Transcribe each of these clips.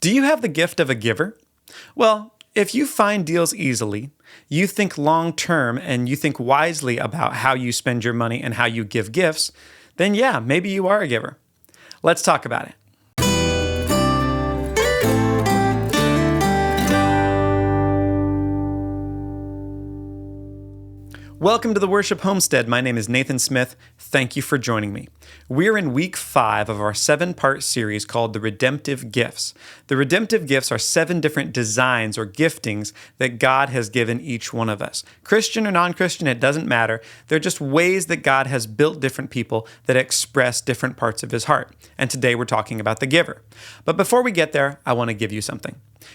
Do you have the gift of a giver? Well, if you find deals easily, you think long term, and you think wisely about how you spend your money and how you give gifts, then yeah, maybe you are a giver. Let's talk about it. Welcome to the Worship Homestead. My name is Nathan Smith. Thank you for joining me. We're in week 5 of our 7-part series called The Redemptive Gifts. The redemptive gifts are 7 different designs or giftings that God has given each one of us. Christian or non-Christian, it doesn't matter. They're just ways that God has built different people that express different parts of his heart. And today we're talking about the giver. But before we get there, I want to give you something.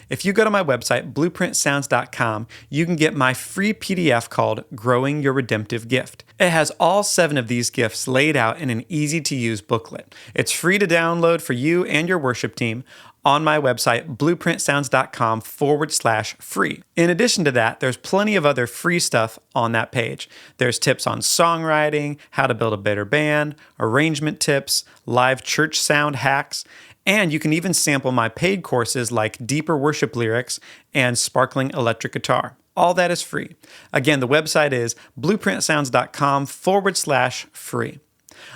If you go to my website, blueprintsounds.com, you can get my free PDF called Growing Your Redemptive Gift. It has all 7 of these gifts laid out in an easy-to-use booklet. It's free to download for you and your worship team on my website, blueprintsounds.com/free. In addition to that, there's plenty of other free stuff on that page. There's tips on songwriting, how to build a better band, arrangement tips, live church sound hacks, and you can even sample my paid courses like Deeper Worship Lyrics and Sparkling Electric Guitar. All that is free. Again, the website is blueprintsounds.com/free.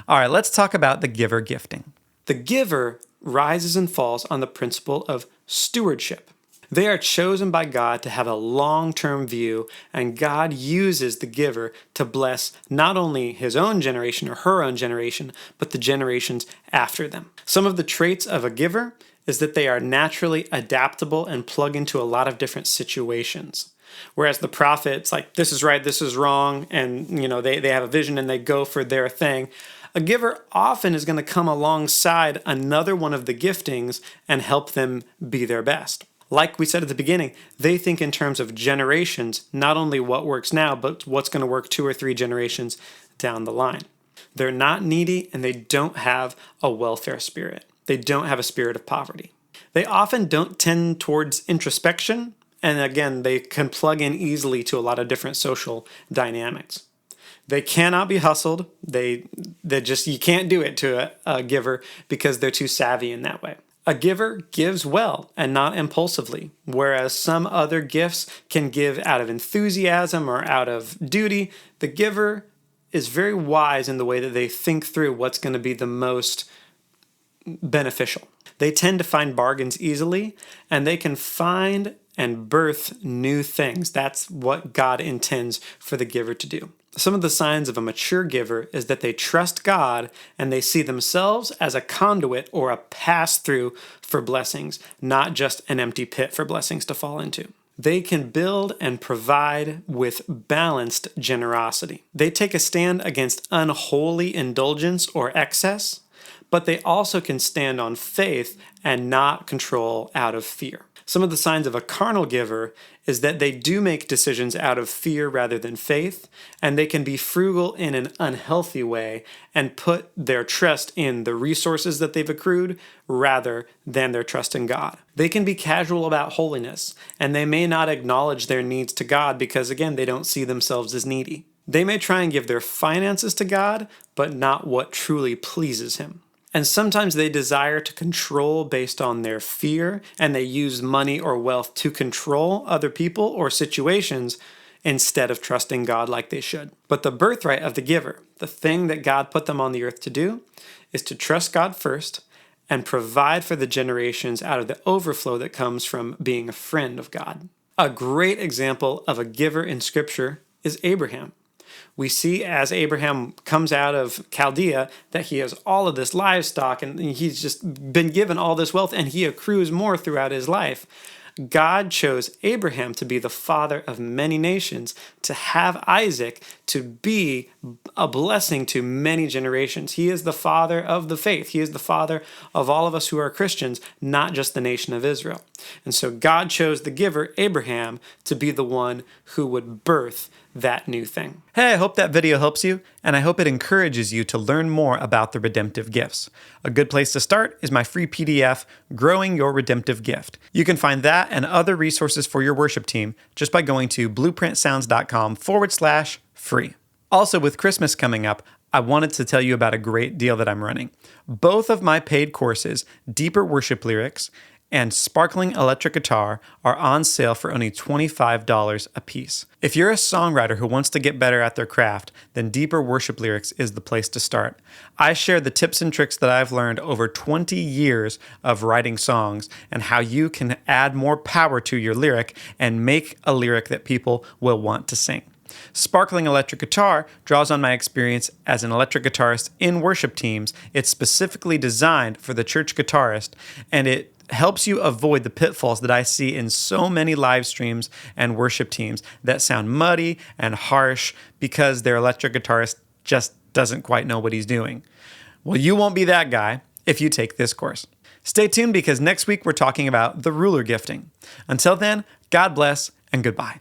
All right, let's talk about the giver gifting. The giver rises and falls on the principle of stewardship. They are chosen by God to have a long-term view, and God uses the giver to bless not only his own generation or her own generation, but the generations after them. Some of the traits of a giver is that they are naturally adaptable and plug into a lot of different situations. Whereas the prophet, it's like, this is right, this is wrong, and they have a vision and they go for their thing. A giver often is going to come alongside another one of the giftings and help them be their best. Like we said at the beginning, they think in terms of generations, not only what works now, but what's going to work 2 or 3 generations down the line. They're not needy, and they don't have a welfare spirit. They don't have a spirit of poverty. They often don't tend towards introspection, and again, they can plug in easily to a lot of different social dynamics. They cannot be hustled. You can't do it to a giver because they're too savvy in that way. A giver gives well and not impulsively, whereas some other gifts can give out of enthusiasm or out of duty. The giver is very wise in the way that they think through what's going to be the most beneficial. They tend to find bargains easily, and they can find and birth new things. That's what God intends for the giver to do. Some of the signs of a mature giver is that they trust God and they see themselves as a conduit or a pass-through for blessings, not just an empty pit for blessings to fall into. They can build and provide with balanced generosity. They take a stand against unholy indulgence or excess, but they also can stand on faith and not control out of fear. Some of the signs of a carnal giver is that they do make decisions out of fear rather than faith, and they can be frugal in an unhealthy way and put their trust in the resources that they've accrued rather than their trust in God. They can be casual about holiness, and they may not acknowledge their needs to God because, again, they don't see themselves as needy. They may try and give their finances to God, but not what truly pleases him. And sometimes they desire to control based on their fear, and they use money or wealth to control other people or situations instead of trusting God like they should. But the birthright of the giver, the thing that God put them on the earth to do, is to trust God first and provide for the generations out of the overflow that comes from being a friend of God. A great example of a giver in Scripture is Abraham. We see as Abraham comes out of Chaldea that he has all of this livestock and he's just been given all this wealth and he accrues more throughout his life. God chose Abraham to be the father of many nations, to have Isaac to be a blessing to many generations. He is the father of the faith. He is the father of all of us who are Christians, not just the nation of Israel. And so God chose the giver, Abraham, to be the one who would birth that new thing. Hey, I hope that video helps you, and I hope it encourages you to learn more about the redemptive gifts. A good place to start is my free PDF, Growing Your Redemptive Gift. You can find that and other resources for your worship team just by going to blueprintsounds.com/free. Also, with Christmas coming up, I wanted to tell you about a great deal that I'm running. Both of my paid courses, Deeper Worship Lyrics and sparkling electric guitar are on sale for only $25 a piece. If you're a songwriter who wants to get better at their craft, then Deeper Worship Lyrics is the place to start. I share the tips and tricks that I've learned over 20 years of writing songs and how you can add more power to your lyric and make a lyric that people will want to sing. Sparkling Electric Guitar draws on my experience as an electric guitarist in worship teams. It's specifically designed for the church guitarist, and it helps you avoid the pitfalls that I see in so many live streams and worship teams that sound muddy and harsh because their electric guitarist just doesn't quite know what he's doing. Well, you won't be that guy if you take this course. Stay tuned because next week we're talking about the ruler gifting. Until then, God bless and goodbye.